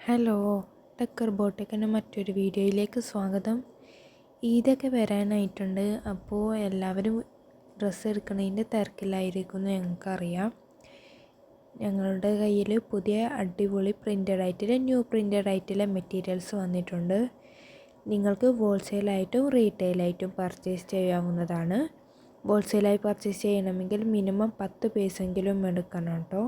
Hello, decker ബോട്ടിക്കിൻ്റെ മറ്റൊരു വീഡിയോയിലേക്ക് സ്വാഗതം. ഈദൊക്കെ വരാനായിട്ടുണ്ട്. അപ്പോൾ എല്ലാവരും ഡ്രസ്സ് എടുക്കുന്നതിൻ്റെ തിരക്കിലായിരിക്കുമെന്ന് ഞങ്ങൾക്കറിയാം. ഞങ്ങളുടെ കയ്യിൽ പുതിയ അടിപൊളി ന്യൂ പ്രിൻ്റഡ് ആയിട്ടുള്ള മെറ്റീരിയൽസ് വന്നിട്ടുണ്ട്. നിങ്ങൾക്ക് ഹോൾസെയിലായിട്ടും റീറ്റെയിലായിട്ടും പർച്ചേസ് ചെയ്യാവുന്നതാണ്. ഹോൾസെയിലായി പർച്ചേസ് ചെയ്യണമെങ്കിൽ മിനിമം 10 പീസെങ്കിലും എടുക്കണം കേട്ടോ.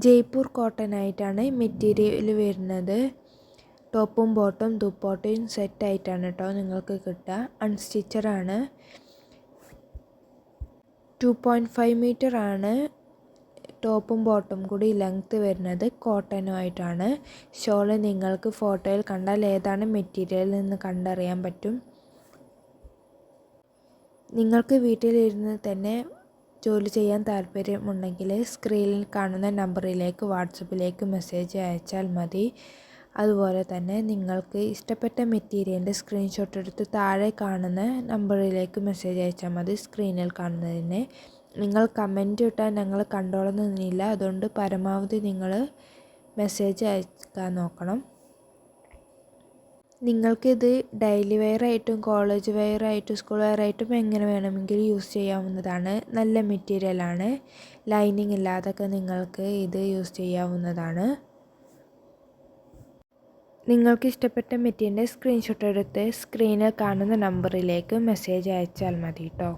ജയ്പൂർ കോട്ടൺ ആയിട്ടാണ് മെറ്റീരിയൽ വരുന്നത്. ടോപ്പും ബോട്ടും ദുപ്പട്ടയും സെറ്റായിട്ടാണ് കേട്ടോ നിങ്ങൾക്ക് കിട്ടുക. അൺസ്റ്റിച്ചറാണ്. 2.5 മീറ്റർ ആണ് ടോപ്പും ബോട്ടും കൂടി ലെങ്ത്ത് വരുന്നത്. കോട്ടനും ആയിട്ടാണ്. ഷോള് നിങ്ങൾക്ക് ഫോട്ടോയിൽ കണ്ടാൽ ഏതാണ് മെറ്റീരിയൽ എന്ന് കണ്ടറിയാൻ പറ്റും. നിങ്ങൾക്ക് വീട്ടിലിരുന്ന് തന്നെ ജോലി ചെയ്യാൻ താല്പര്യമുണ്ടെങ്കിൽ സ്ക്രീനിൽ കാണുന്ന നമ്പറിലേക്ക് വാട്സപ്പിലേക്ക് മെസ്സേജ് അയച്ചാൽ മതി. അതുപോലെ തന്നെ നിങ്ങൾക്ക് ഇഷ്ടപ്പെട്ട മെറ്റീരിയലിൻ്റെ സ്ക്രീൻഷോട്ട് എടുത്ത് താഴെ കാണുന്ന നമ്പറിലേക്ക് മെസ്സേജ് അയച്ചാൽ മതി. സ്ക്രീനിൽ കാണുന്നതിന് നിങ്ങൾ കമൻറ്റ് ഇട്ടാൽ ഞങ്ങൾ കണ്ടോളുന്നില്ല. അതുകൊണ്ട് പരമാവധി നിങ്ങൾ മെസ്സേജ് അയക്കാൻ നോക്കണം. നിങ്ങൾക്കിത് ഡെയിലി വെയർ ആയിട്ടും കോളേജ് വെയർ ആയിട്ടും സ്കൂൾ വെയർ ആയിട്ടും എങ്ങനെ വേണമെങ്കിലും യൂസ് ചെയ്യാവുന്നതാണ്. നല്ല മെറ്റീരിയലാണ്. ലൈനിങ് ഇല്ലാതൊക്കെ നിങ്ങൾക്ക് ഇത് യൂസ് ചെയ്യാവുന്നതാണ്. നിങ്ങൾക്ക് ഇഷ്ടപ്പെട്ട മെറ്റീരിയലിൻ്റെ സ്ക്രീൻഷോട്ട് എടുത്ത് സ്ക്രീനിൽ കാണുന്ന നമ്പറിലേക്ക് മെസ്സേജ് അയച്ചാൽ മതി കേട്ടോ.